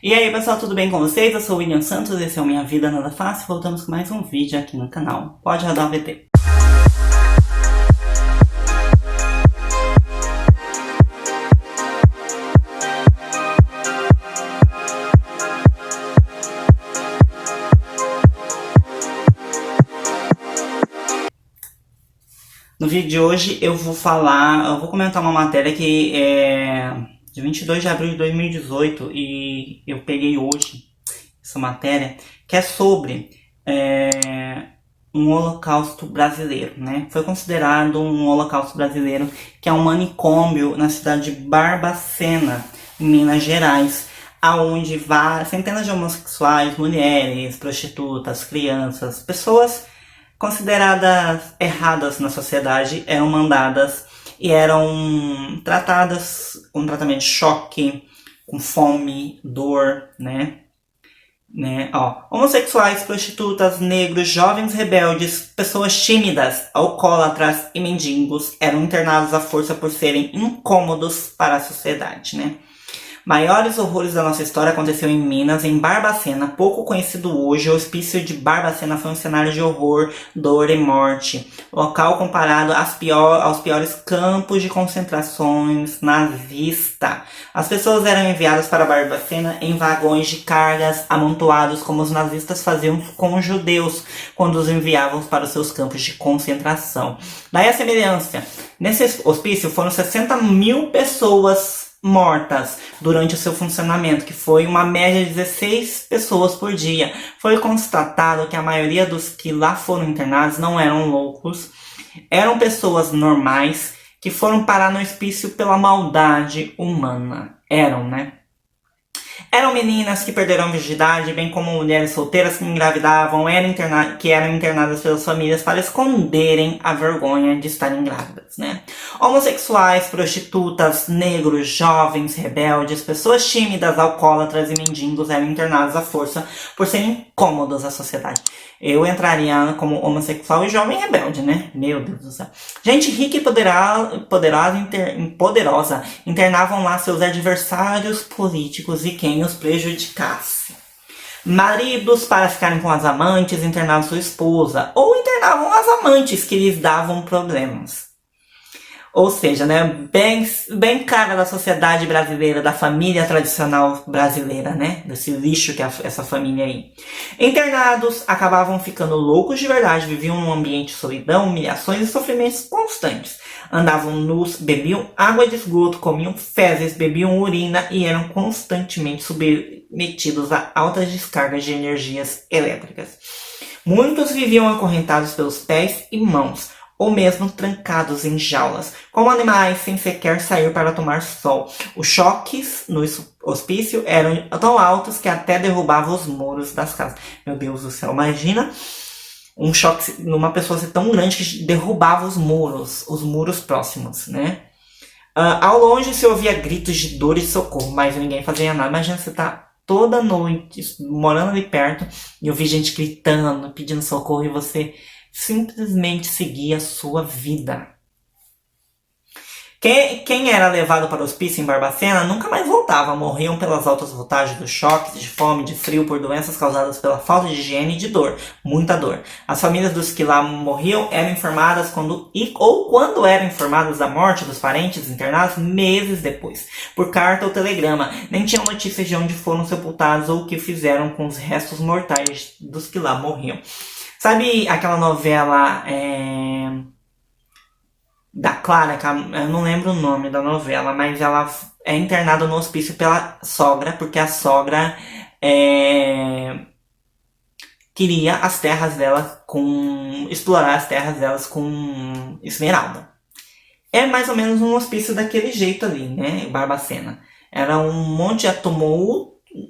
E aí pessoal, tudo bem com vocês? Eu sou o William Santos, esse é o Minha Vida Nada Fácil. Voltamos com mais um vídeo aqui no canal. Pode rodar o VT. No vídeo de hoje eu vou comentar uma matéria que é de 22 de abril de 2018 e eu peguei hoje essa matéria, que é sobre um holocausto brasileiro, né? Foi considerado um holocausto brasileiro, que é um manicômio na cidade de Barbacena, em Minas Gerais, aonde centenas de homossexuais, mulheres, prostitutas, crianças, pessoas consideradas erradas na sociedade eram mandadas e eram tratadas com tratamento de choque, com fome, dor, né? Homossexuais, prostitutas, negros, jovens rebeldes, pessoas tímidas, alcoólatras e mendigos eram internados à força por serem incômodos para a sociedade, né? Maiores horrores da nossa história aconteceu em Minas, em Barbacena, pouco conhecido hoje. O hospício de Barbacena foi um cenário de horror, dor e morte. Local comparado aos piores campos de concentrações nazista. As pessoas eram enviadas para Barbacena em vagões de cargas amontoados, como os nazistas faziam com os judeus, quando os enviavam para os seus campos de concentração. Daí a semelhança. Nesse hospício foram 60 mil pessoas mortas durante o seu funcionamento, que foi uma média de 16 pessoas por dia. Foi constatado que a maioria dos que lá foram internados não eram loucos, eram pessoas normais que foram parar no hospício pela maldade humana. Eram meninas que perderam a virgindade, bem como mulheres solteiras que engravidavam, que eram internadas pelas famílias para esconderem a vergonha de estarem grávidas, né? Homossexuais, prostitutas, negros, jovens, rebeldes, pessoas tímidas, alcoólatras e mendigos eram internados à força por serem incômodos à sociedade. Eu entraria como homossexual e jovem rebelde, né? Meu Deus do céu. Gente rica e poderosa internavam lá seus adversários políticos e quem os prejudicasse. Maridos, para ficarem com as amantes, internavam sua esposa, ou internavam as amantes que lhes davam problemas. Ou seja, né, bem cara da sociedade brasileira, da família tradicional brasileira, né, desse lixo que é essa família aí. Internados acabavam ficando loucos de verdade, viviam num ambiente de solidão, humilhações e sofrimentos constantes. Andavam nus, bebiam água de esgoto, comiam fezes, bebiam urina e eram constantemente submetidos a altas descargas de energias elétricas. Muitos viviam acorrentados pelos pés e mãos, ou mesmo trancados em jaulas, como animais sem sequer sair para tomar sol. Os choques no hospício eram tão altos que até derrubavam os muros das casas. Meu Deus do céu, imagina um choque numa pessoa ser tão grande que derrubava os muros próximos, né? Ao longe se ouvia gritos de dor e de socorro, mas ninguém fazia nada. Imagina você tá toda noite morando ali perto e ouvir gente gritando, pedindo socorro e você simplesmente seguir a sua vida. Quem era levado para o hospício em Barbacena nunca mais voltava. Morriam pelas altas voltagens dos choques, de fome, de frio, por doenças causadas pela falta de higiene e de dor. Muita dor. As famílias dos que lá morriam eram informadas quando eram informadas da morte dos parentes internados meses depois, por carta ou telegrama. Nem tinham notícias de onde foram sepultados ou o que fizeram com os restos mortais dos que lá morriam. Sabe aquela novela da Clara, eu não lembro o nome da novela, mas ela é internada no hospício pela sogra, porque a sogra queria explorar as terras delas com esmeralda. É mais ou menos um hospício daquele jeito ali, né, em Barbacena. Era um monte de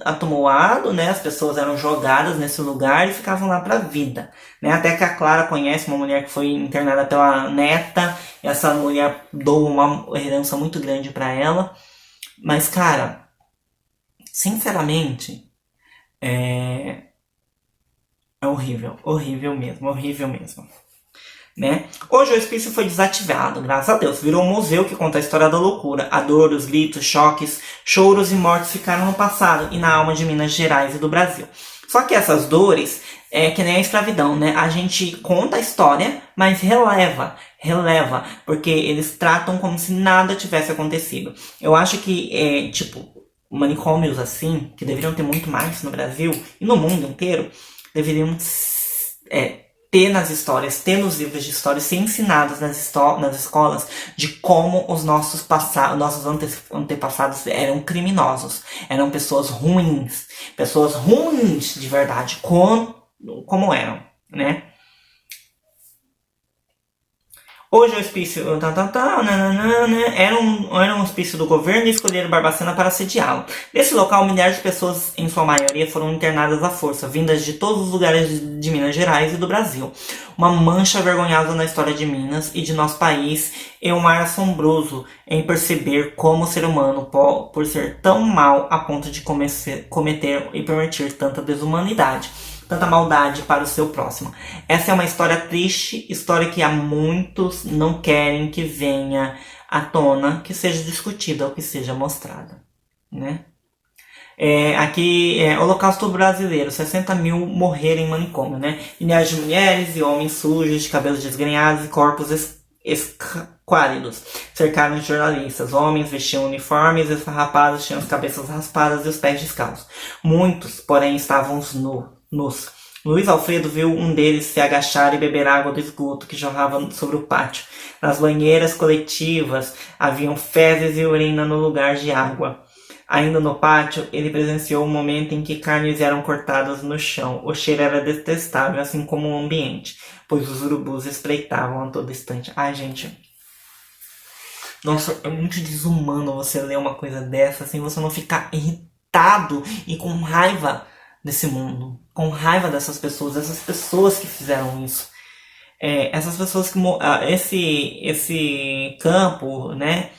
atomolado, né? As pessoas eram jogadas nesse lugar e ficavam lá pra vida, né? Até que a Clara conhece uma mulher que foi internada pela neta, e essa mulher doou uma herança muito grande pra ela. Mas, cara, sinceramente, é horrível mesmo. né? Hoje o hospício foi desativado, graças a Deus. Virou um museu que conta a história da loucura. A dor, os gritos, choques, choros e mortes ficaram no passado e na alma de Minas Gerais e do Brasil. Só que essas dores é que nem a escravidão, né? A gente conta a história, mas releva, porque eles tratam como se nada tivesse acontecido. Eu acho que, manicômios assim, que deveriam ter muito mais no Brasil e no mundo inteiro, deveriam ter nas histórias, ter nos livros de história, ser ensinados nas escolas de como os nossos antepassados eram criminosos, eram pessoas ruins de verdade, como eram, né? Hoje o hospício era um hospício do governo e escolheram Barbacena para sediá-lo. Nesse local, milhares de pessoas, em sua maioria, foram internadas à força, vindas de todos os lugares de Minas Gerais e do Brasil. Uma mancha vergonhosa na história de Minas e de nosso país e um mar assombroso em perceber como o ser humano, por ser tão mau a ponto de cometer e permitir tanta desumanidade, tanta maldade para o seu próximo. Essa é uma história triste, história que há muitos não querem que venha à tona, que seja discutida ou que seja mostrada, né? Aqui, Holocausto Brasileiro, 60 mil morreram em manicômio, né? Milhares de mulheres e homens sujos, de cabelos desgrenhados e corpos esquálidos cercaram os jornalistas. Homens vestiam uniformes esfarrapados, tinham as cabeças raspadas e os pés descalços. Muitos, porém, estavam nus. Luiz Alfredo viu um deles se agachar e beber água do esgoto que jorrava sobre o pátio. Nas banheiras coletivas haviam fezes e urina no lugar de água. Ainda no pátio, ele presenciou o momento em que carnes eram cortadas no chão. O cheiro era detestável, assim como o ambiente, pois os urubus espreitavam a todo instante. Ai, gente. Nossa, é muito desumano você ler uma coisa dessa, assim, você não ficar irritado e com raiva desse mundo, com raiva dessas pessoas que fizeram isso. Essas pessoas que... esse campo, né,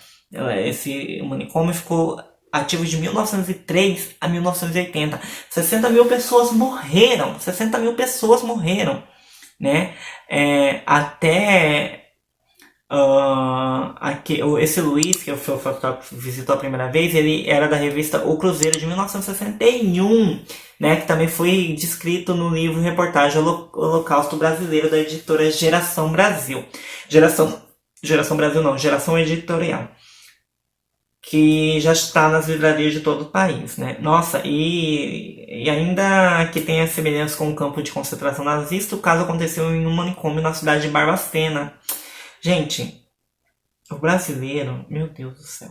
esse manicômio ficou ativo de 1903 a 1980. 60 mil pessoas morreram, né, até... esse Luiz, que eu visitou a primeira vez, ele era da revista O Cruzeiro de 1961, né, que também foi descrito no livro Reportagem Holocausto Brasileiro da editora Geração Brasil. Geração Brasil não, Geração Editorial, que já está nas livrarias de todo o país, né? Nossa, e ainda que tenha semelhança com o campo de concentração nazista, o caso aconteceu em um manicômio na cidade de Barbacena. Gente, o brasileiro, meu Deus do céu.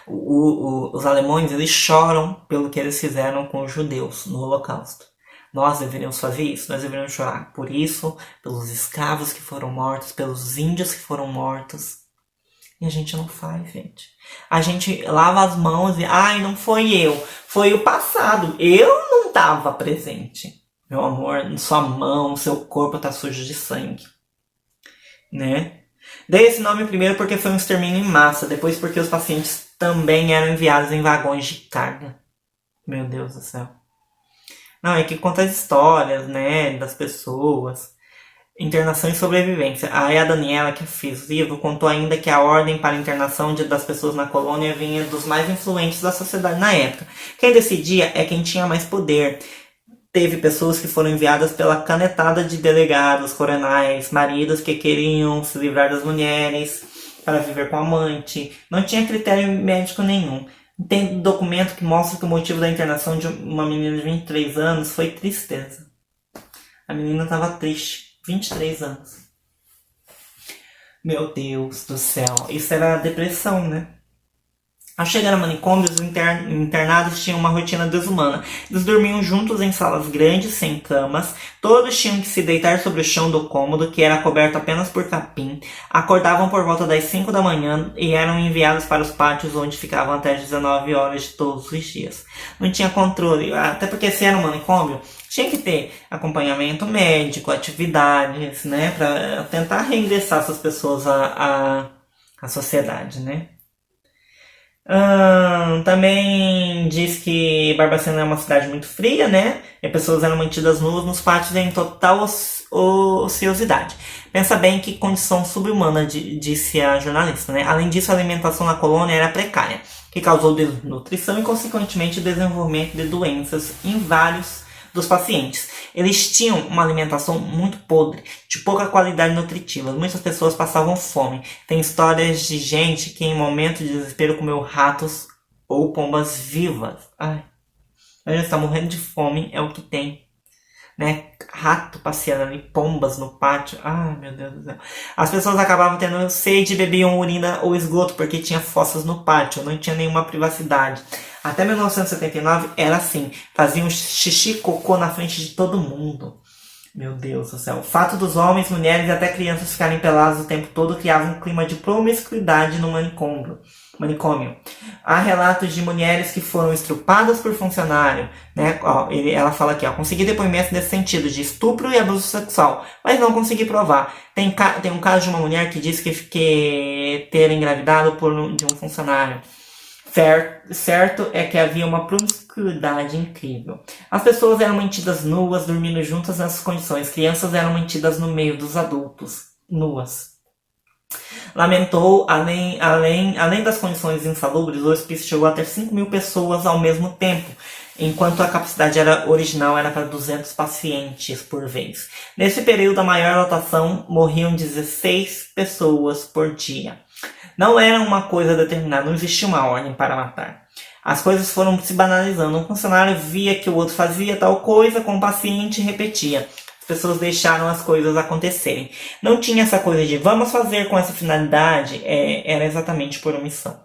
Os alemães, eles choram pelo que eles fizeram com os judeus no Holocausto. Nós deveríamos fazer isso, nós deveríamos chorar por isso, pelos escravos que foram mortos, pelos índios que foram mortos. E a gente não faz, gente. A gente lava as mãos e, ai, não foi eu, foi o passado. Eu não estava presente. Meu amor, sua mão, seu corpo tá sujo de sangue, né? Dei esse nome primeiro porque foi um extermínio em massa, depois porque os pacientes também eram enviados em vagões de carga. Meu Deus do céu. Não, é que conta as histórias, né, das pessoas. Internação e sobrevivência. Aí a Daniela, que fez o livro, contou ainda que a ordem para a internação das pessoas na colônia vinha dos mais influentes da sociedade na época. Quem decidia é quem tinha mais poder. Teve pessoas que foram enviadas pela canetada de delegados, coronéis, maridos que queriam se livrar das mulheres para viver com amante. Não tinha critério médico nenhum. Tem documento que mostra que o motivo da internação de uma menina de 23 anos foi tristeza. A menina estava triste. 23 anos. Meu Deus do céu. Isso era depressão, né? Ao chegar no manicômio, os internados tinham uma rotina desumana. Eles dormiam juntos em salas grandes, sem camas. Todos tinham que se deitar sobre o chão do cômodo, que era coberto apenas por capim. Acordavam por volta das 5 da manhã e eram enviados para os pátios, onde ficavam até 19 horas de todos os dias. Não tinha controle, até porque se era um manicômio, tinha que ter acompanhamento médico, atividades, né? Para tentar reingressar essas pessoas à sociedade, né? Também diz que Barbacena é uma cidade muito fria, né? E as pessoas eram mantidas nuas nos pátios em total ociosidade. Pensa bem que condição subhumana, disse a jornalista, né? Além disso, a alimentação na colônia era precária, que causou desnutrição e, consequentemente, desenvolvimento de doenças em vários dos pacientes. Eles tinham uma alimentação muito podre, de pouca qualidade nutritiva. Muitas pessoas passavam fome. Tem histórias de gente que em momento de desespero comeu ratos ou pombas vivas. Ai, a gente está morrendo de fome, é o que tem. Né? Rato passeando ali, pombas no pátio. Ai, meu Deus do céu. As pessoas acabavam tendo sede e bebiam urina ou esgoto porque tinha fossas no pátio, não tinha nenhuma privacidade. Até 1979 era assim, faziam xixi e cocô na frente de todo mundo. Meu Deus do céu. O fato dos homens, mulheres e até crianças ficarem pelados o tempo todo criava um clima de promiscuidade no manicômio. Há relatos de mulheres que foram estrupadas por funcionário, né? Ela fala aqui, consegui depoimentos nesse sentido, de estupro e abuso sexual, mas não consegui provar. Tem um caso de uma mulher que disse que ter engravidado de um funcionário. Certo é que havia uma promiscuidade incrível. As pessoas eram mantidas nuas, dormindo juntas nessas condições. Crianças eram mantidas no meio dos adultos, nuas. Lamentou, além das condições insalubres, o hospício chegou a ter 5.000 pessoas ao mesmo tempo, enquanto a capacidade original era para 200 pacientes por vez. Nesse período, a maior lotação, morriam 16 pessoas por dia. Não era uma coisa determinada, não existia uma ordem para matar. As coisas foram se banalizando. Um funcionário via que o outro fazia tal coisa com o paciente e repetia. As pessoas deixaram as coisas acontecerem. Não tinha essa coisa de vamos fazer com essa finalidade, era exatamente por omissão.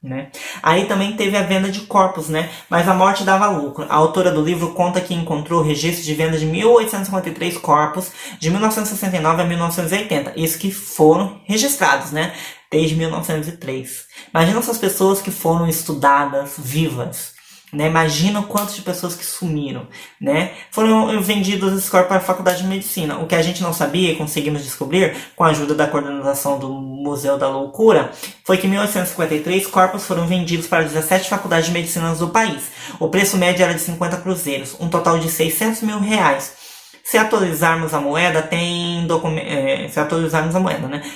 Né? Aí também teve a venda de corpos, né? Mas a morte dava lucro. A autora do livro conta que encontrou registro de venda de 1.853 corpos de 1969 a 1980. Isso que foram registrados, né? Desde 1903. Imagina essas pessoas que foram estudadas vivas. Né? Imagina o quanto de pessoas que sumiram, né? Foram vendidos esses corpos para a Faculdade de Medicina. O que a gente não sabia e conseguimos descobrir, com a ajuda da coordenação do Museu da Loucura, foi que em 1853 corpos foram vendidos para 17 faculdades de medicina do país. O preço médio era de 50 cruzeiros, um total de 600 mil reais. Se atualizarmos a moeda, né?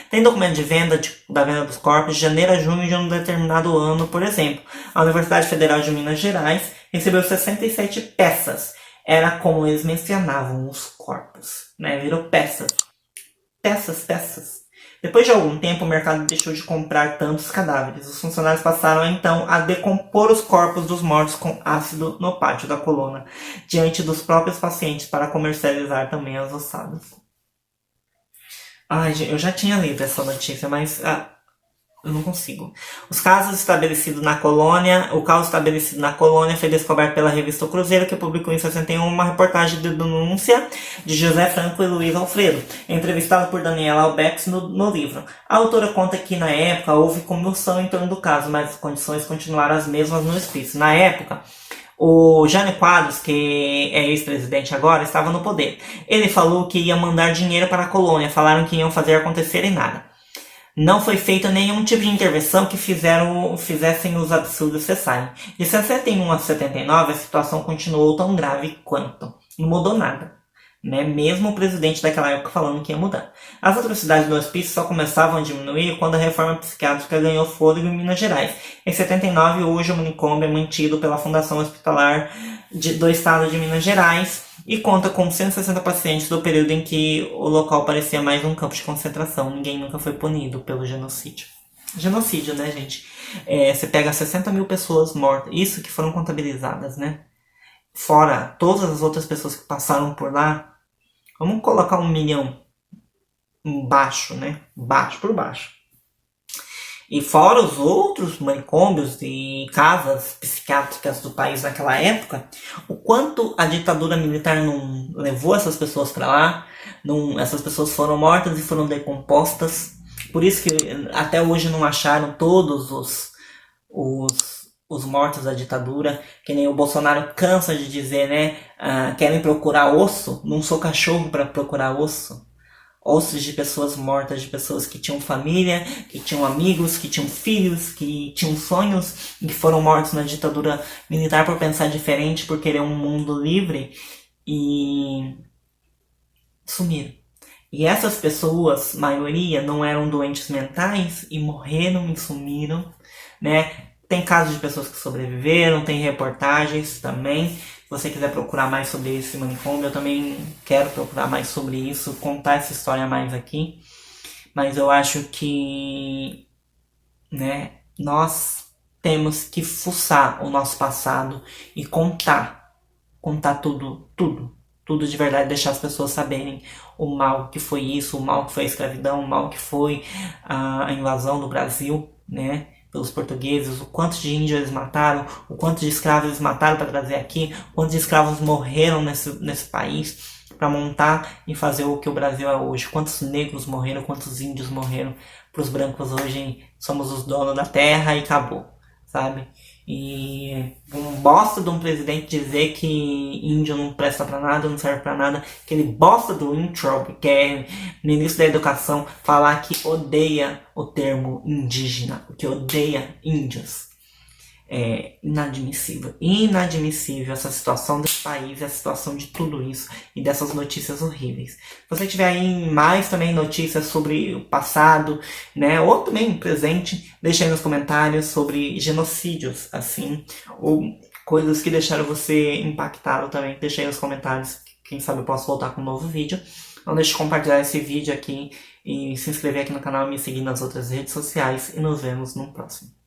Tem documento de venda da venda dos corpos de janeiro a junho de um determinado ano, por exemplo. A Universidade Federal de Minas Gerais recebeu 67 peças. Era como eles mencionavam os corpos, né? Virou peças. Peças. Depois de algum tempo, o mercado deixou de comprar tantos cadáveres. Os funcionários passaram, então, a decompor os corpos dos mortos com ácido no pátio da colônia, diante dos próprios pacientes, para comercializar também as ossadas. Ai, eu já tinha lido essa notícia, mas eu não consigo. O caso estabelecido na colônia foi descoberto pela revista O Cruzeiro, que publicou em 61 uma reportagem de denúncia de José Franco e Luiz Alfredo, entrevistado por Daniela Albex no livro. A autora conta que na época houve comoção em torno do caso, mas as condições continuaram as mesmas no hospício. Na época, o Jânio Quadros, que é ex-presidente agora, estava no poder. Ele falou que ia mandar dinheiro para a colônia, falaram que iam fazer acontecer e nada. Não foi feito nenhum tipo de intervenção que fizessem os absurdos cessarem. De 61 a 79, a situação continuou tão grave quanto. Não mudou nada. Né? Mesmo o presidente daquela época falando que ia mudar. As atrocidades do hospício só começavam a diminuir quando a reforma psiquiátrica ganhou fôlego em Minas Gerais. Em 79, hoje o manicômio é mantido pela Fundação Hospitalar do Estado de Minas Gerais e conta com 160 pacientes do período em que o local parecia mais um campo de concentração. Ninguém nunca foi punido pelo genocídio. Genocídio, né, gente? Você pega 60 mil pessoas mortas, isso que foram contabilizadas, né? Fora todas as outras pessoas que passaram por lá, vamos colocar 1 milhão baixo, né? Por baixo. E fora os outros manicômios e casas psiquiátricas do país naquela época, o quanto a ditadura militar não levou essas pessoas para lá, essas pessoas foram mortas e foram decompostas. Por isso que até hoje não acharam todos os mortos da ditadura, que nem o Bolsonaro cansa de dizer, né? Querem procurar osso? Não sou cachorro para procurar osso. Ossos de pessoas mortas, de pessoas que tinham família, que tinham amigos, que tinham filhos, que tinham sonhos e que foram mortos na ditadura militar por pensar diferente, por querer um mundo livre e sumiram. E essas pessoas, maioria, não eram doentes mentais e morreram e sumiram, né? Tem casos de pessoas que sobreviveram, tem reportagens também. Se você quiser procurar mais sobre esse manicômio, eu também quero procurar mais sobre isso, contar essa história mais aqui. Mas eu acho que, né, nós temos que fuçar o nosso passado e contar tudo de verdade, deixar as pessoas saberem o mal que foi isso, o mal que foi a escravidão, o mal que foi a invasão do Brasil, né, pelos portugueses, o quanto de índios eles mataram, o quanto de escravos eles mataram para trazer aqui, o quanto de escravos morreram nesse país para montar e fazer o que o Brasil é hoje, quantos negros morreram, quantos índios morreram, para os brancos hoje somos os donos da terra e acabou, sabe? E um bosta de um presidente dizer que índio não presta pra nada, não serve pra nada. Aquele bosta do Weintraub, que é ministro da educação, falar que odeia o termo indígena, que odeia índios. É inadmissível. Inadmissível essa situação desse país, essa situação de tudo isso e dessas notícias horríveis. Se você tiver aí mais também notícias sobre o passado, né, ou também presente, deixe aí nos comentários sobre genocídios, assim, ou coisas que deixaram você impactado também. Deixe aí nos comentários. Quem sabe eu posso voltar com um novo vídeo. Não deixe de compartilhar esse vídeo aqui e se inscrever aqui no canal e me seguir nas outras redes sociais. E nos vemos no próximo.